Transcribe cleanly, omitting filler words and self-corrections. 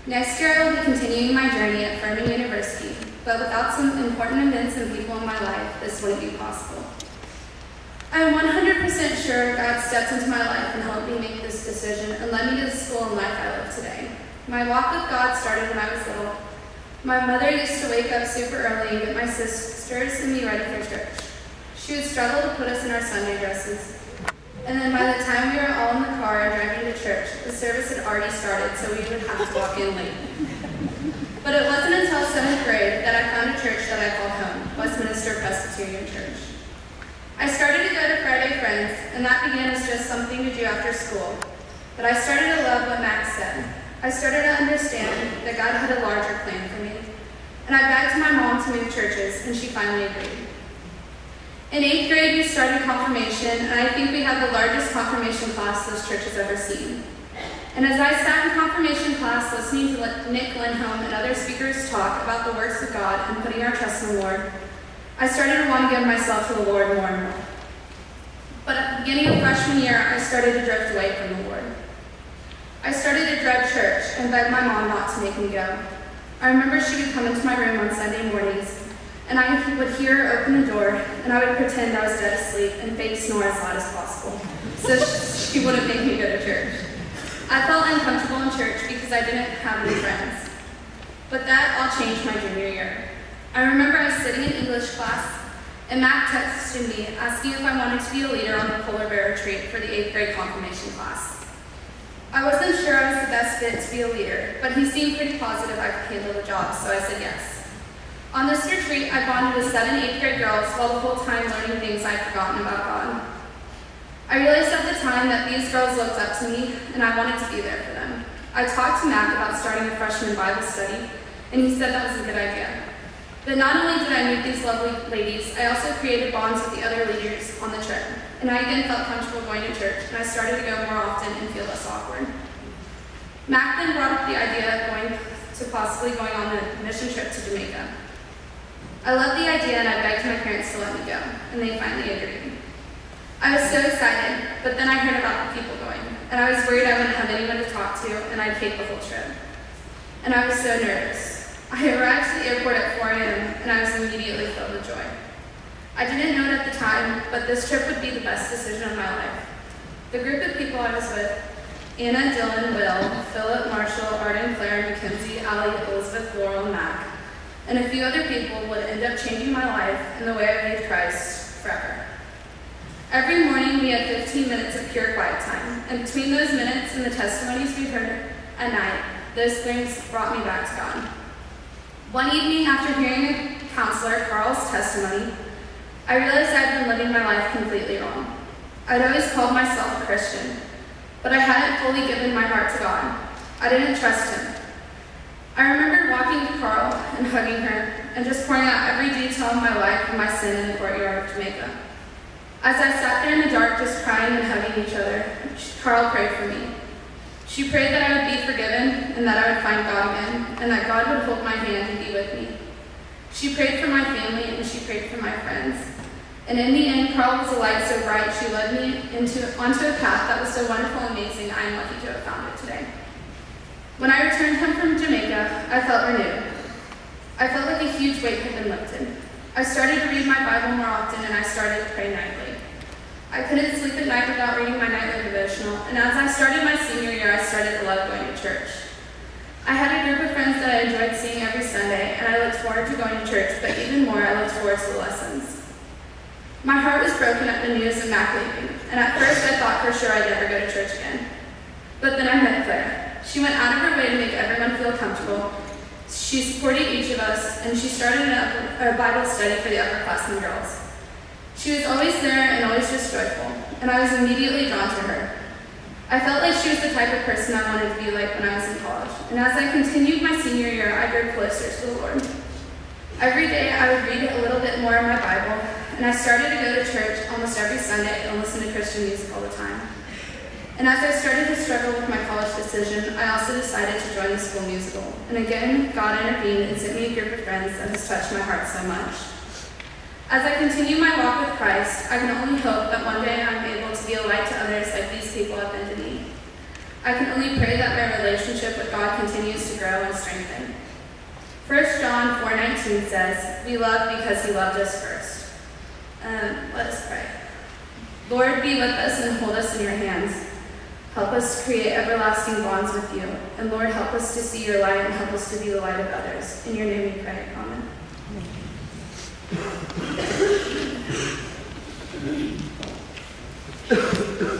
Next year, I will be continuing my journey at Furman University, but without some important events and people in my life, this wouldn't be possible. I am 100% sure God stepped into my life and helped me make this decision and led me to the school and life I live today. My walk with God started when I was little. My mother used to wake up super early and get my sisters and me ready for church. She would struggle to put us in our Sunday dresses. And then by the time we were all in the car driving to church, the service had already started, so we would have to walk in late. But it wasn't until 7th grade that I found a church that I called home, Westminster Presbyterian Church. I started to go to Friday Friends, and that began as just something to do after school. But I started to love what Max said. I started to understand that God had a larger plan for me. And I begged my mom to move churches, and she finally agreed. In 8th grade, we started confirmation, and I think we had the largest confirmation class this church has ever seen. And as I sat in confirmation class listening to Nick Lindholm and other speakers talk about the works of God and putting our trust in the Lord, I started to want to give myself to the Lord more and more. But at the beginning of freshman year, I started to drift away from the Lord. I started to dread church and begged my mom not to make me go. I remember she would come into my room on Sunday mornings, and I would hear her open the door, and I would pretend I was dead asleep and fake snore as loud as possible, so she wouldn't make me go to church. I felt uncomfortable in church because I didn't have any friends. But that all changed my junior year. I remember I was sitting in English class, and Matt texted me asking if I wanted to be a leader on the polar bear retreat for the 8th grade confirmation class. I wasn't sure I was the best fit to be a leader, but he seemed pretty positive I could handle the job, so I said yes. On this retreat, I bonded with 7 8th grade girls while the whole time learning things I'd forgotten about God. I realized at the time that these girls looked up to me, and I wanted to be there for them. I talked to Mac about starting a freshman Bible study, and he said that was a good idea. But not only did I meet these lovely ladies, I also created bonds with the other leaders on the trip, and I again felt comfortable going to church, and I started to go more often and feel less awkward. Mac then brought up the idea of possibly going on a mission trip to Jamaica. I loved the idea, and I begged my parents to let me go, and they finally agreed. I was so excited, but then I heard about the people going, and I was worried I wouldn't have anyone to talk to, and I'd hate the whole trip. And I was so nervous. I arrived at the airport at 4 a.m., and I was immediately filled with joy. I didn't know it at the time, but this trip would be the best decision of my life. The group of people I was with, Anna, Dylan, Will, Philip, Marshall, Arden, Claire, Mackenzie, Allie, Elizabeth, Laurel, and Mac, and a few other people would end up changing my life and the way I viewed Christ forever. Every morning we had 15 minutes of pure quiet time, and between those minutes and the testimonies we heard at night, those things brought me back to God. One evening, after hearing a counselor, Carl's testimony, I realized I'd been living my life completely wrong. I'd always called myself a Christian, but I hadn't fully given my heart to God. I didn't trust Him. I remembered walking to Carl and hugging her and just pouring out every detail of my life and my sin in the courtyard of Jamaica. As I sat there in the dark just crying and hugging each other, Carl prayed for me. She prayed that I would be forgiven and that I would find God again and that God would hold my hand and be with me. She prayed for my family and she prayed for my friends. And in the end, Carl was a light so bright she led me onto a path that was so wonderful and amazing I am lucky to have found it today. When I returned home from Jamaica, I felt renewed. I felt like a huge weight had been lifted. I started to read my Bible more often and I started to pray nightly. I couldn't sleep at night without reading my nightly devotional, and as I started my senior year, I started to love going to church. I had a group of friends that I enjoyed seeing every Sunday, and I looked forward to going to church, but even more, I looked forward to the lessons. My heart was broken at the news of Mac leaving, and at first I thought for sure I'd never go to church again. But then I met Claire. She went out of her way to make everyone feel comfortable. She supported each of us, and she started a Bible study for the upperclassmen girls. She was always there and always just joyful, and I was immediately drawn to her. I felt like she was the type of person I wanted to be like when I was in college, and as I continued my senior year, I grew closer to the Lord. Every day I would read a little bit more of my Bible, and I started to go to church almost every Sunday and listen to Christian music all the time. And as I started to struggle with my college decision, I also decided to join the school musical. And again, God intervened and sent me a group of friends that has touched my heart so much. As I continue my walk with Christ, I can only hope that one day I'm able to be a light to others like these people have been to me. I can only pray that my relationship with God continues to grow and strengthen. 1 John 4:19 says, "We love because he loved us first." Let us pray. Lord, be with us and hold us in your hands. Help us to create everlasting bonds with you. And Lord, help us to see your light and help us to be the light of others. In your name we pray. Amen.